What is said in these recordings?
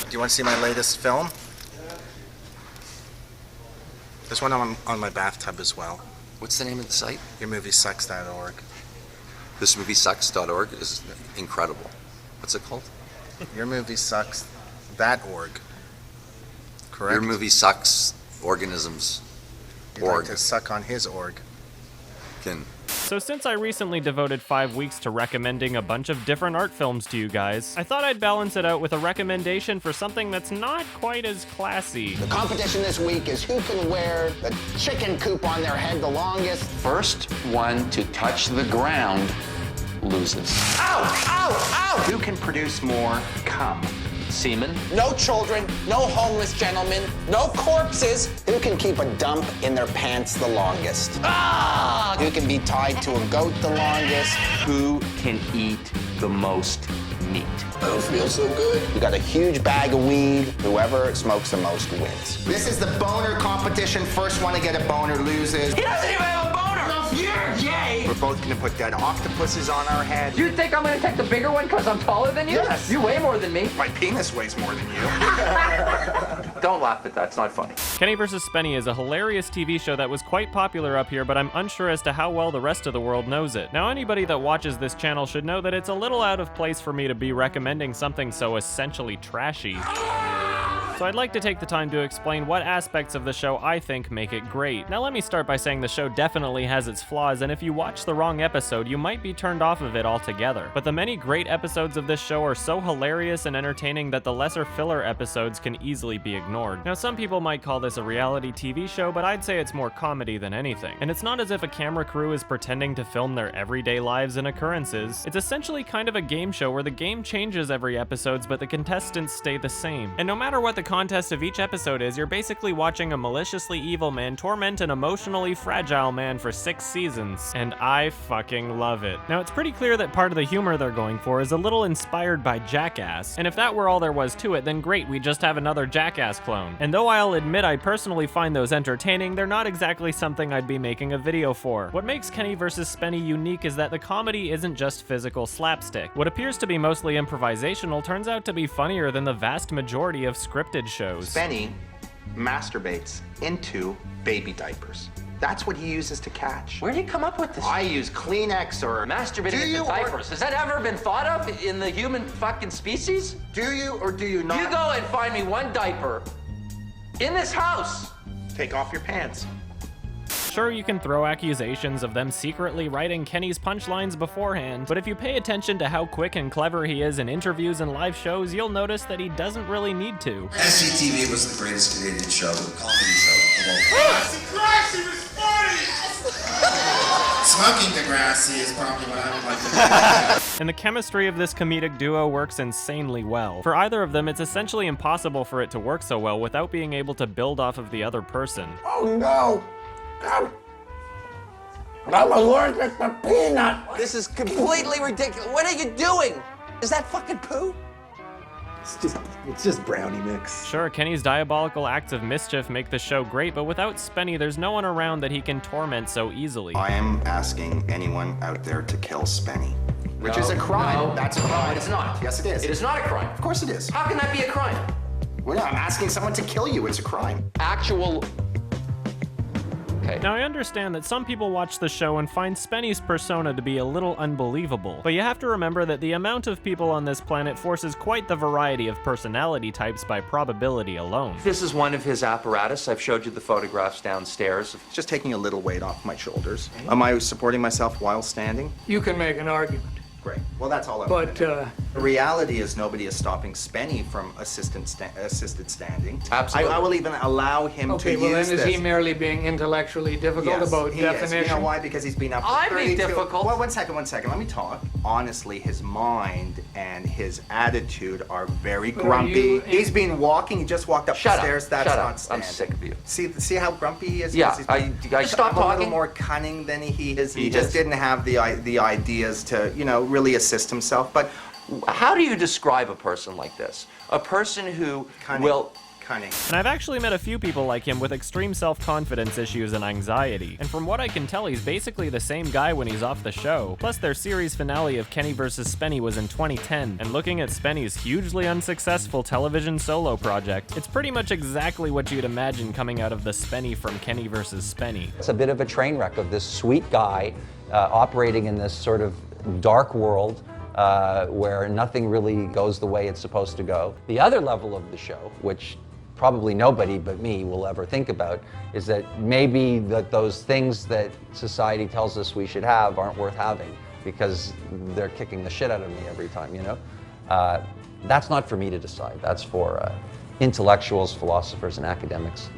Do you want to see my latest film? There's one on my bathtub as well. What's the name of the site? Yourmoviesucks.org. Thismoviesucks.org is incredible. What's it called? Yourmoviesucks.org. Correct? Your movie sucks. Organisms. You'd like to suck on his org. So since I recently devoted 5 weeks to recommending a bunch of different art films to you guys, I thought I'd balance it out with a recommendation for something that's not quite as classy. The competition this week is who can wear the chicken coop on their head the longest. First one to touch the ground loses. Ow! Ow! Ow! Who can produce more cum? Semen. No children, no homeless gentlemen, no corpses. Who can keep a dump in their pants the longest? Ah! Who can be tied to a goat the longest? Who can eat the most meat? I don't feel so good. We got a huge bag of weed. Whoever smokes the most wins. This is the boner competition. First one to get a boner loses. He doesn't even have a boner! You're gay! We're both gonna put dead octopuses on our head. You think I'm gonna take the bigger one because I'm taller than you? Yes. You weigh more than me. My penis weighs more than you. Don't laugh at that, it's not funny. Kenny vs. Spenny is a hilarious TV show that was quite popular up here, but I'm unsure as to how well the rest of the world knows it. Now, anybody that watches this channel should know that it's a little out of place for me to be recommending something so essentially trashy. So I'd like to take the time to explain what aspects of the show I think make it great. Now let me start by saying the show definitely has its flaws, and if you watch the wrong episode, you might be turned off of it altogether. But the many great episodes of this show are so hilarious and entertaining that the lesser filler episodes can easily be ignored. Now some people might call this a reality TV show, but I'd say it's more comedy than anything. And it's not as if a camera crew is pretending to film their everyday lives and occurrences. It's essentially kind of a game show where the game changes every episode, but the contestants stay the same. And no matter what the contest of each episode is, you're basically watching a maliciously evil man torment an emotionally fragile man for 6 seasons, and I fucking love it. Now it's pretty clear that part of the humor they're going for is a little inspired by Jackass, and if that were all there was to it, then great, we just have another Jackass clone. And though I'll admit I personally find those entertaining, they're not exactly something I'd be making a video for. What makes Kenny vs. Spenny unique is that the comedy isn't just physical slapstick. What appears to be mostly improvisational turns out to be funnier than the vast majority of scripted shows. Spenny masturbates into baby diapers. That's what he uses to catch. Where did you come up with this? I use Kleenex or... Masturbating into diapers. Has that ever been thought of in the human fucking species? Do you or do you not? You go and find me one diaper in this house. Take off your pants. Sure, you can throw accusations of them secretly writing Kenny's punchlines beforehand, but if you pay attention to how quick and clever he is in interviews and live shows, you'll notice that he doesn't really need to. SCTV was the greatest Canadian show, comedy show of all time. Degrassi was funny! Smoking Degrassi is probably what I would like to do. And the chemistry of this comedic duo works insanely well. For either of them, it's essentially impossible for it to work so well without being able to build off of the other person. Oh no! I'm allergic to peanut. This is completely ridiculous. What are you doing? Is that fucking poo? It's just brownie mix. Sure, Kenny's diabolical acts of mischief make the show great, but without Spenny, there's no one around that he can torment so easily. I am asking anyone out there to kill Spenny. Which is a crime. No, That's a crime. No, it's not. Yes, it is. It is not a crime. Of course it is. How can that be a crime? Well, no, I'm asking someone to kill you. It's a crime. Actual... Okay. Now, I understand that some people watch the show and find Spenny's persona to be a little unbelievable, but you have to remember that the amount of people on this planet forces quite the variety of personality types by probability alone. This is one of his apparatus. I've showed you the photographs downstairs. Just taking a little weight off my shoulders. Am I supporting myself while standing? You can make an argument. Great. Well, that's all I'm But, The reality is nobody is stopping Spenny from assisted standing. Absolutely. I will even allow him okay, to well use then is this. he merely being intellectually difficult about he definition? Is. You know why? Because he's been up for I'm being 32 difficult. Well, one second. Let me talk. Honestly, his mind and his attitude are very grumpy. He's been walking. He just walked up the stairs. That's not standing. I'm sick of you. See how grumpy he is? Yeah, I stop I'm talking. a little more cunning than he is. He just didn't have the ideas to, really assist himself. But how do you describe a person like this? A person who will... cunning. And I've actually met a few people like him with extreme self-confidence issues and anxiety. And from what I can tell, he's basically the same guy when he's off the show. Plus, their series finale of Kenny vs. Spenny was in 2010, and looking at Spenny's hugely unsuccessful television solo project, it's pretty much exactly what you'd imagine coming out of the Spenny from Kenny vs. Spenny. It's a bit of a train wreck of this sweet guy operating in this sort of dark world where nothing really goes the way it's supposed to go. The other level of the show, which probably nobody but me will ever think about, is that maybe those things that society tells us we should have aren't worth having because they're kicking the shit out of me every time, you know? That's not for me to decide. That's for intellectuals, philosophers, and academics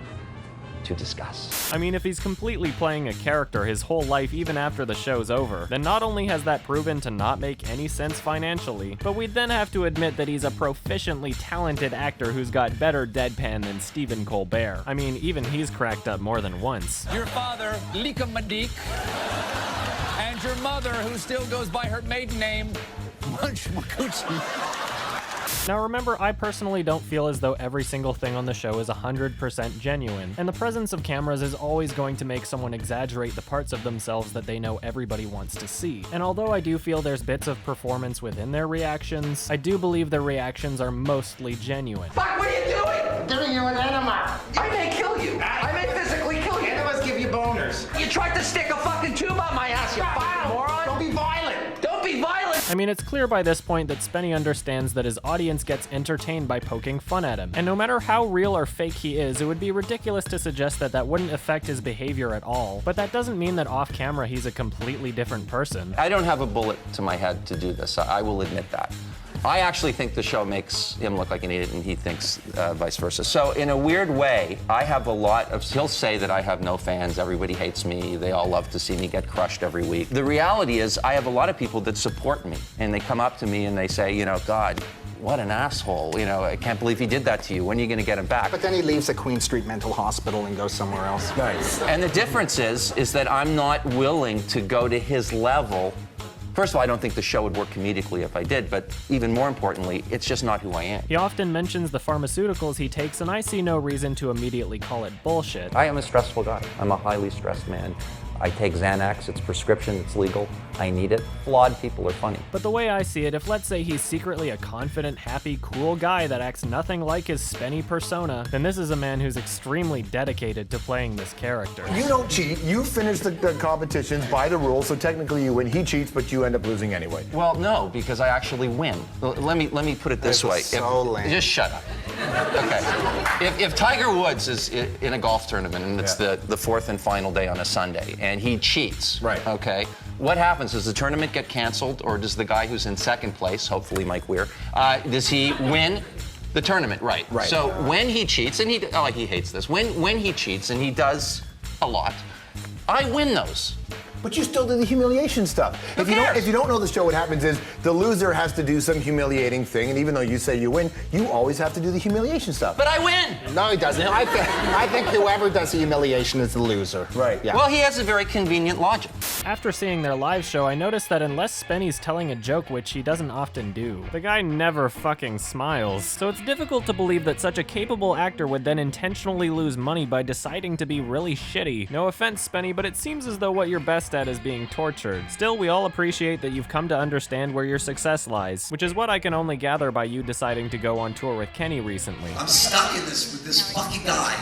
to discuss. I mean, if he's completely playing a character his whole life even after the show's over, then not only has that proven to not make any sense financially, but we'd then have to admit that he's a proficiently talented actor who's got better deadpan than Stephen Colbert. I mean, even he's cracked up more than once. Your father, Lika Madik, and your mother, who still goes by her maiden name, Munch Makuchi. Now remember, I personally don't feel as though every single thing on the show is 100% genuine, and the presence of cameras is always going to make someone exaggerate the parts of themselves that they know everybody wants to see. And although I do feel there's bits of performance within their reactions, I do believe their reactions are mostly genuine. Fuck, what are you doing? Giving you an enema. I may kill you. I may physically kill you. Enemas give you boners. You tried to stick a fucking tube on my ass, you fucking moron. Don't be violent. Don't be violent. I mean, it's clear by this point that Spenny understands that his audience gets entertained by poking fun at him. And no matter how real or fake he is, it would be ridiculous to suggest that that wouldn't affect his behavior at all. But that doesn't mean that off camera he's a completely different person. I don't have a bullet to my head to do this. I will admit that. I actually think the show makes him look like an idiot, and he thinks vice versa. So in a weird way, I have a lot of, he'll say that I have no fans, everybody hates me, they all love to see me get crushed every week. The reality is I have a lot of people that support me, and they come up to me and they say, you know, God, what an asshole, you know, I can't believe he did that to you. When are you gonna get him back? But then he leaves the Queen Street Mental Hospital and goes somewhere else. Nice. And the difference is that I'm not willing to go to his level. First of all, I don't think the show would work comedically if I did, but even more importantly, it's just not who I am. He often mentions the pharmaceuticals he takes, and I see no reason to immediately call it bullshit. I am a stressful guy. I'm a highly stressed man. I take Xanax, it's prescription, it's legal, I need it. Flawed people are funny. But the way I see it, if let's say he's secretly a confident, happy, cool guy that acts nothing like his Spenny persona, then this is a man who's extremely dedicated to playing this character. You don't cheat, you finish the competitions by the rules, so technically you win. He cheats, but you end up losing anyway. Well, no, because I actually win. Let me put it this way. So lame. Just shut up. Okay. If Tiger Woods is in a golf tournament and it's the fourth and final day on a Sunday and he cheats, right? Okay. What happens? Does the tournament get canceled, or does the guy who's in second place, hopefully Mike Weir, does he win the tournament? Right. Right. So when he cheats, and he hates this. When he cheats, and he does a lot, I win those. But you still do the humiliation stuff. If you don't know the show, what happens is the loser has to do some humiliating thing, and even though you say you win, you always have to do the humiliation stuff. But I win! No, he doesn't. I think whoever does the humiliation is the loser. Right. Yeah. Well, he has a very convenient logic. After seeing their live show, I noticed that unless Spenny's telling a joke, which he doesn't often do, the guy never fucking smiles. So it's difficult to believe that such a capable actor would then intentionally lose money by deciding to be really shitty. No offense, Spenny, but it seems as though what you're best at is being tortured. Still, we all appreciate that you've come to understand where your success lies, which is what I can only gather by you deciding to go on tour with Kenny recently. I'm stuck in this with this fucking guy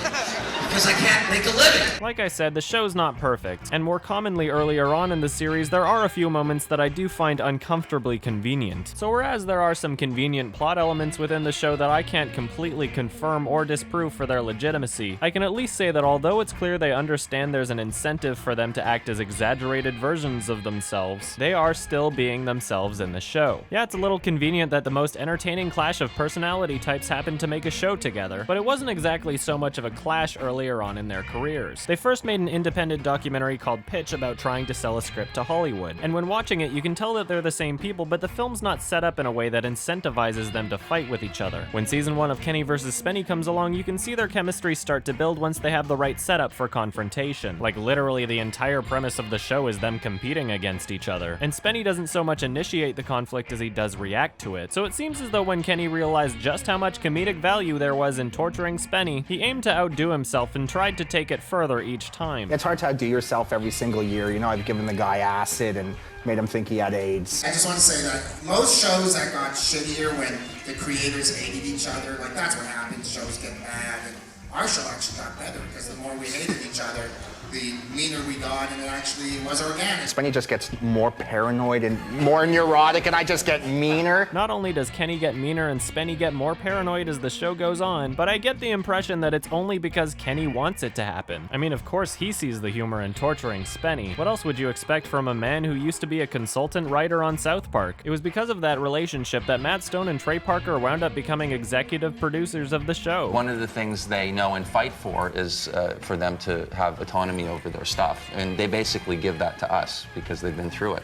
because I can't make a living. Like I said, the show's not perfect, and more commonly earlier on in the series, there are a few moments that I do find uncomfortably convenient. So whereas there are some convenient plot elements within the show that I can't completely confirm or disprove for their legitimacy, I can at least say that although it's clear they understand there's an incentive for them to act as exaggerated versions of themselves, they are still being themselves in the show. Yeah, it's a little convenient that the most entertaining clash of personality types happened to make a show together, but it wasn't exactly so much of a clash early earlier on in their careers. They first made an independent documentary called Pitch about trying to sell a script to Hollywood, and when watching it you can tell that they're the same people, but the film's not set up in a way that incentivizes them to fight with each other. When season 1 of Kenny vs. Spenny comes along, you can see their chemistry start to build once they have the right setup for confrontation. Like literally the entire premise of the show is them competing against each other, and Spenny doesn't so much initiate the conflict as he does react to it. So it seems as though when Kenny realized just how much comedic value there was in torturing Spenny, he aimed to outdo himself and tried to take it further each time. It's hard to outdo yourself every single year. You know, I've given the guy acid and made him think he had AIDS. I just want to say that most shows that got shittier when the creators hated each other, like that's what happens, shows get bad. And our show actually got better because the more we hated each other, the meaner we got, and it actually was organic. Spenny just gets more paranoid and more neurotic, and I just get meaner. Not only does Kenny get meaner and Spenny get more paranoid as the show goes on, but I get the impression that it's only because Kenny wants it to happen. I mean, of course he sees the humor in torturing Spenny. What else would you expect from a man who used to be a consultant writer on South Park? It was because of that relationship that Matt Stone and Trey Parker wound up becoming executive producers of the show. One of the things they know and fight for is for them to have autonomy over their stuff, and they basically give that to us because they've been through it.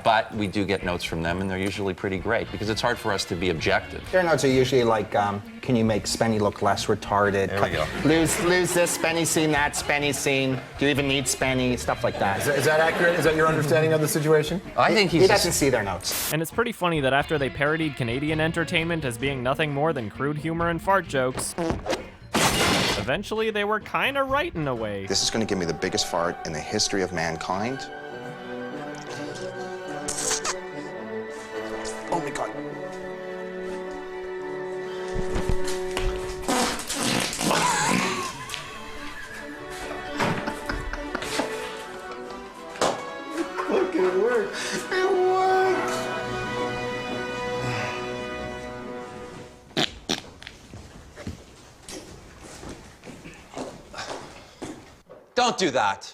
But we do get notes from them, and they're usually pretty great because it's hard for us to be objective. Their notes are usually like, can you make Spenny look less retarded? There we go. Lose this Spenny scene, that Spenny scene. Do you even need Spenny? Stuff like that. Is that accurate? Is that your understanding of the situation? I think he doesn't see their notes. And it's pretty funny that after they parodied Canadian entertainment as being nothing more than crude humor and fart jokes, eventually they were kinda right in a way. This is gonna give me the biggest fart in the history of mankind. Oh my God. Look, it worked. It worked. Don't do that.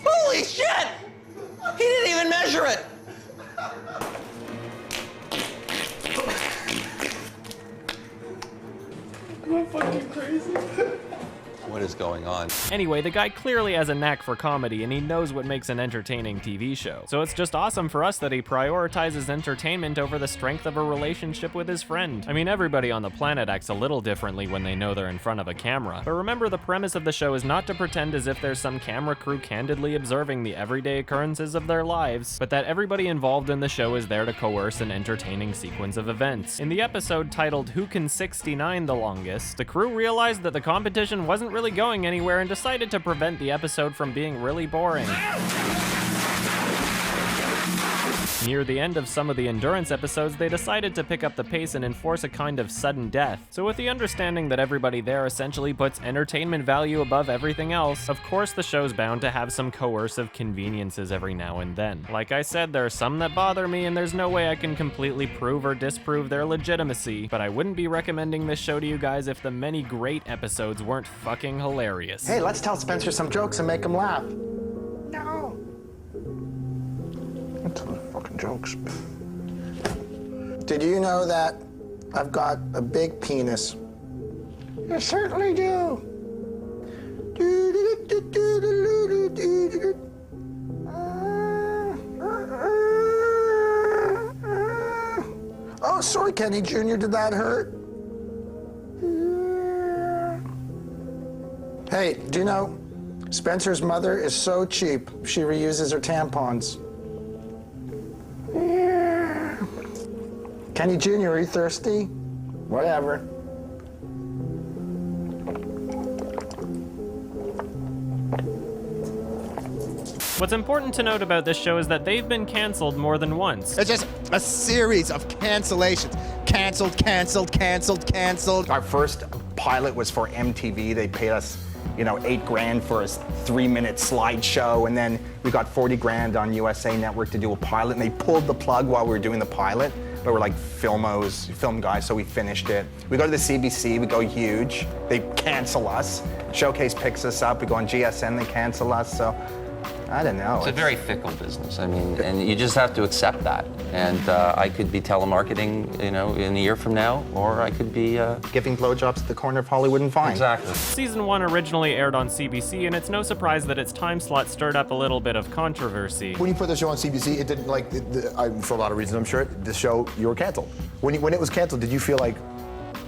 Holy shit! He didn't even measure it! I'm fucking crazy. What is going on? Anyway, the guy clearly has a knack for comedy, and he knows what makes an entertaining TV show. So it's just awesome for us that he prioritizes entertainment over the strength of a relationship with his friend. I mean, everybody on the planet acts a little differently when they know they're in front of a camera. But remember, the premise of the show is not to pretend as if there's some camera crew candidly observing the everyday occurrences of their lives, but that everybody involved in the show is there to coerce an entertaining sequence of events. In the episode titled Who Can 69 the Longest, the crew realized that the competition wasn't really going anywhere and decided to prevent the episode from being really boring. Near the end of some of the endurance episodes, they decided to pick up the pace and enforce a kind of sudden death. So with the understanding that everybody there essentially puts entertainment value above everything else, of course the show's bound to have some coercive conveniences every now and then. Like I said, there are some that bother me, and there's no way I can completely prove or disprove their legitimacy, but I wouldn't be recommending this show to you guys if the many great episodes weren't fucking hilarious. Hey, let's tell Spencer some jokes and make him laugh. No. I'm telling fucking jokes. Did you know that I've got a big penis? You certainly do. Oh, sorry, Kenny Jr., did that hurt? Hey, do you know, Spencer's mother is so cheap, she reuses her tampons. Kenny Jr., are you thirsty? Whatever. What's important to note about this show is that they've been canceled more than once. It's just a series of cancellations. Canceled, canceled, canceled, canceled. Our first pilot was for MTV. They paid us, you know, $8 grand for a 3-minute slideshow, and then we got 40 grand on USA Network to do a pilot, and they pulled the plug while we were doing the pilot. but we're like film guys, so we finished it. We go to the CBC, we go huge. They cancel us. Showcase picks us up. We go on GSN, they cancel us. So I don't know. It's a very fickle business. I mean, and you just have to accept that. And I could be telemarketing, in a year from now, or I could be giving blowjobs at the corner of Hollywood and Vine. Exactly. Season 1 originally aired on CBC, and it's no surprise that its time slot stirred up a little bit of controversy. When you put the show on CBC, it didn't for a lot of reasons, I'm sure, the show, you were canceled. When it was canceled, did you feel like,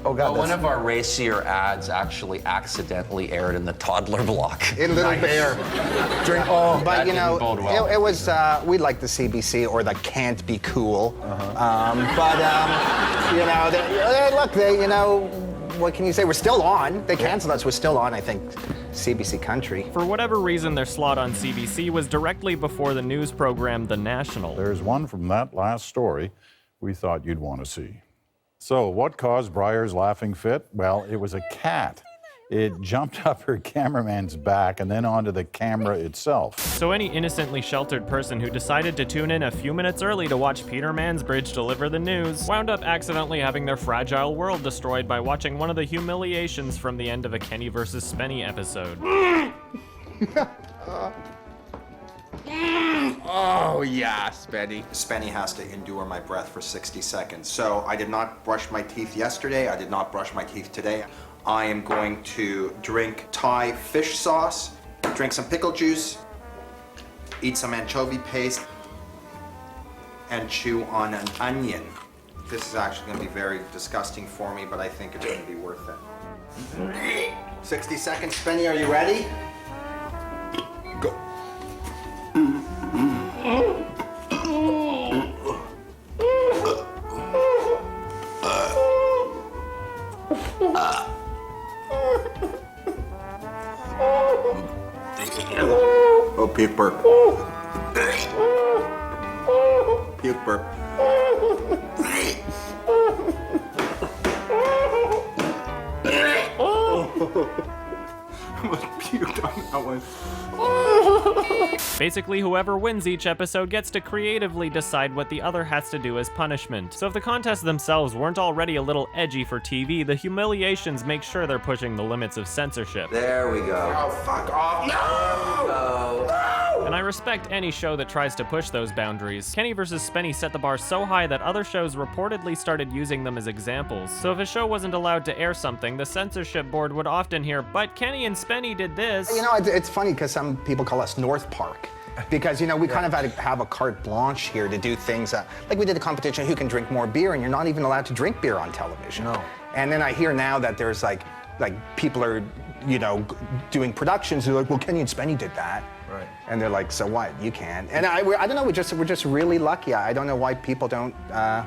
oh God, well, one of our racier ads actually accidentally aired in the toddler block. In Little Bear. But that didn't bode well. it was, we like the CBC or the Can't Be Cool. What can you say? We're still on. They canceled us. We're still on, I think, CBC Country. For whatever reason, their slot on CBC was directly before the news program The National. There's one from that last story we thought you'd want to see. So, what caused Breyer's laughing fit? Well, it was a cat. It jumped up her cameraman's back and then onto the camera itself. So any innocently sheltered person who decided to tune in a few minutes early to watch Peter Mansbridge deliver the news wound up accidentally having their fragile world destroyed by watching one of the humiliations from the end of a Kenny vs. Spenny episode. Oh, yeah, Spenny. Spenny has to endure my breath for 60 seconds. So I did not brush my teeth yesterday. I did not brush my teeth today. I am going to drink Thai fish sauce, drink some pickle juice, eat some anchovy paste, and chew on an onion. This is actually going to be very disgusting for me, but I think it's going to be worth it. 60 seconds, Spenny, are you ready? Go. Oh, puke burp. Puke burp. Puked on that one. Basically, whoever wins each episode gets to creatively decide what the other has to do as punishment. So if the contests themselves weren't already a little edgy for TV, the humiliations make sure they're pushing the limits of censorship. There we go. Oh, fuck off. No! And I respect any show that tries to push those boundaries. Kenny vs. Spenny set the bar so high that other shows reportedly started using them as examples. So if a show wasn't allowed to air something, the censorship board would often hear, but Kenny and Spenny did this. You know, it's funny because some people call us North Park. Because, we kind of had to have a carte blanche here to do things, like we did the competition, who can drink more beer, and you're not even allowed to drink beer on television. No. And then I hear now that there's like people are, doing productions who are like, well, Kenny and Spenny did that. Right. And they're like, so what? You can. And I don't know, we're just really lucky. I don't know why people don't, can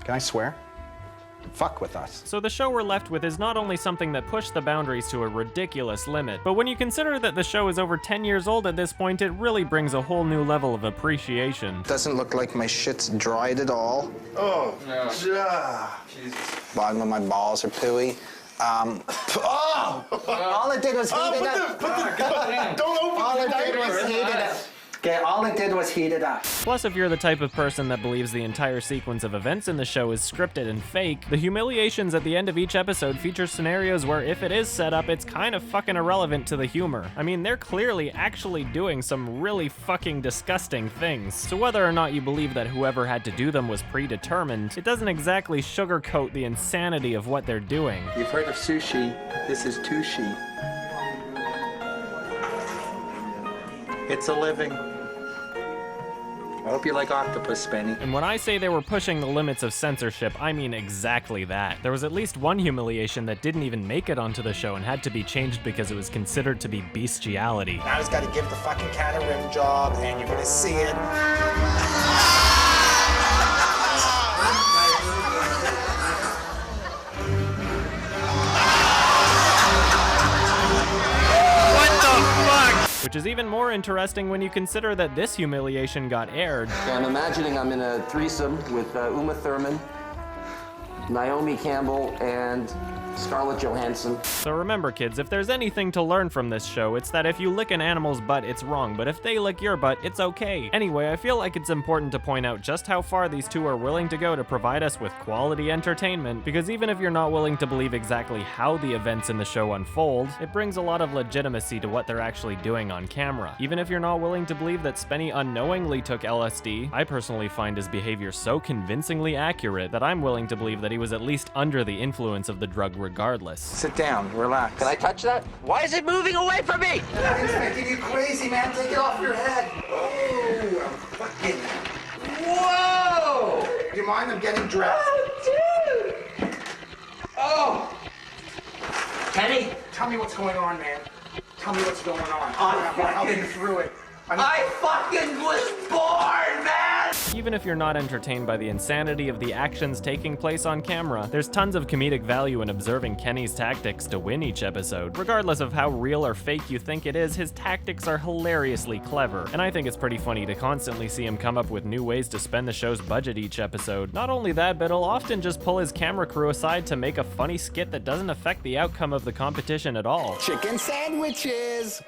I swear? Fuck with us. So the show we're left with is not only something that pushed the boundaries to a ridiculous limit, but when you consider that the show is over 10 years old at this point, it really brings a whole new level of appreciation. Doesn't look like my shit's dried at all. Oh, no. Jesus. Bottom of my balls are pooey. All it did was heat it up. Don't open all it did was heat it up. Okay, all it did was heat it up. Plus, if you're the type of person that believes the entire sequence of events in the show is scripted and fake, the humiliations at the end of each episode feature scenarios where if it is set up, it's kind of fucking irrelevant to the humor. I mean, they're clearly actually doing some really fucking disgusting things. So whether or not you believe that whoever had to do them was predetermined, it doesn't exactly sugarcoat the insanity of what they're doing. You've heard of sushi. This is tushi. It's a living. I hope you like octopus, Spenny. And when I say they were pushing the limits of censorship, I mean exactly that. There was at least one humiliation that didn't even make it onto the show and had to be changed because it was considered to be bestiality. Now he's got to give the fucking cat a rim job, and you're gonna see it. Which is even more interesting when you consider that this humiliation got aired. So I'm imagining I'm in a threesome with Uma Thurman, Naomi Campbell, and Scarlett Johansson. So remember, kids, if there's anything to learn from this show, it's that if you lick an animal's butt, it's wrong, but if they lick your butt, it's okay. Anyway, I feel like it's important to point out just how far these two are willing to go to provide us with quality entertainment, because even if you're not willing to believe exactly how the events in the show unfold, it brings a lot of legitimacy to what they're actually doing on camera. Even if you're not willing to believe that Spenny unknowingly took LSD, I personally find his behavior so convincingly accurate that I'm willing to believe that he was at least under the influence of the drug regardless. Sit down, relax. Can I touch that? Why is it moving away from me? It's making you crazy, man. Take it off your head. Oh, I'm fucking. Whoa! Do you mind? I'm getting dressed. Oh, dude! Oh! Kenny? Tell me what's going on, man. Tell me what's going on. I'm gonna help you through it. I fucking was born, man! Even if you're not entertained by the insanity of the actions taking place on camera, there's tons of comedic value in observing Kenny's tactics to win each episode. Regardless of how real or fake you think it is, his tactics are hilariously clever, and I think it's pretty funny to constantly see him come up with new ways to spend the show's budget each episode. Not only that, but he'll often just pull his camera crew aside to make a funny skit that doesn't affect the outcome of the competition at all. Chicken sandwiches.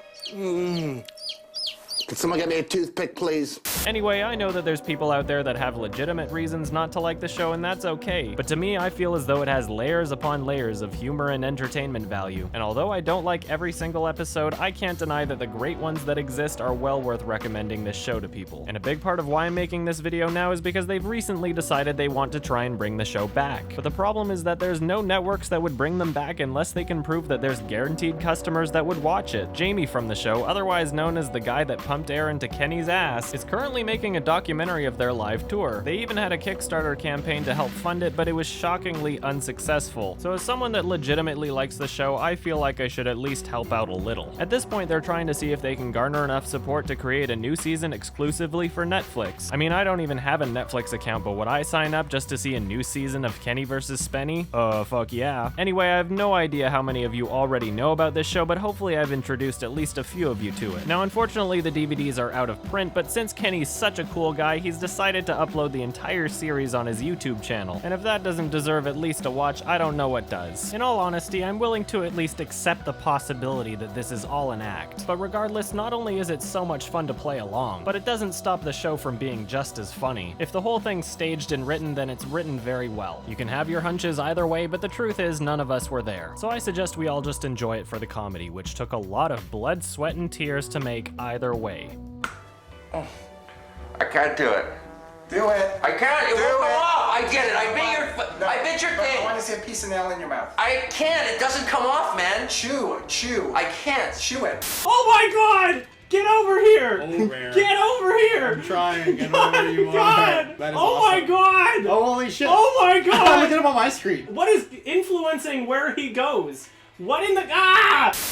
Can someone get me a toothpick, please? Anyway, I know that there's people out there that have legitimate reasons not to like the show, and that's okay. But to me, I feel as though it has layers upon layers of humor and entertainment value. And although I don't like every single episode, I can't deny that the great ones that exist are well worth recommending this show to people. And a big part of why I'm making this video now is because they've recently decided they want to try and bring the show back. But the problem is that there's no networks that would bring them back unless they can prove that there's guaranteed customers that would watch it. Jamie from the show, otherwise known as the guy that pumped air into Kenny's ass, is currently making a documentary of their live tour. They even had a Kickstarter campaign to help fund it, but it was shockingly unsuccessful. So as someone that legitimately likes the show, I feel like I should at least help out a little. At this point, they're trying to see if they can garner enough support to create a new season exclusively for Netflix. I mean, I don't even have a Netflix account, but would I sign up just to see a new season of Kenny vs. Spenny? Fuck yeah. Anyway, I have no idea how many of you already know about this show, but hopefully I've introduced at least a few of you to it. Now, unfortunately, the DVDs are out of print, but since Kenny's such a cool guy, he's decided to upload the entire series on his YouTube channel. And if that doesn't deserve at least a watch, I don't know what does. In all honesty, I'm willing to at least accept the possibility that this is all an act. But regardless, not only is it so much fun to play along, but it doesn't stop the show from being just as funny. If the whole thing's staged and written, then it's written very well. You can have your hunches either way, but the truth is none of us were there. So I suggest we all just enjoy it for the comedy, which took a lot of blood, sweat, and tears to make either way. I can't do it. Do it. I can't. It won't go off. I get it. I bit your thing. I want to see a piece of nail in your mouth. I can't. It doesn't come off, man. Chew. I can't. Chew it. Oh my God! Get over here! Get over here! I'm trying. Get over you. God! That is oh awesome. my God! Oh, holy shit. Oh my God! Look at him on my screen. What is influencing where he goes? What in the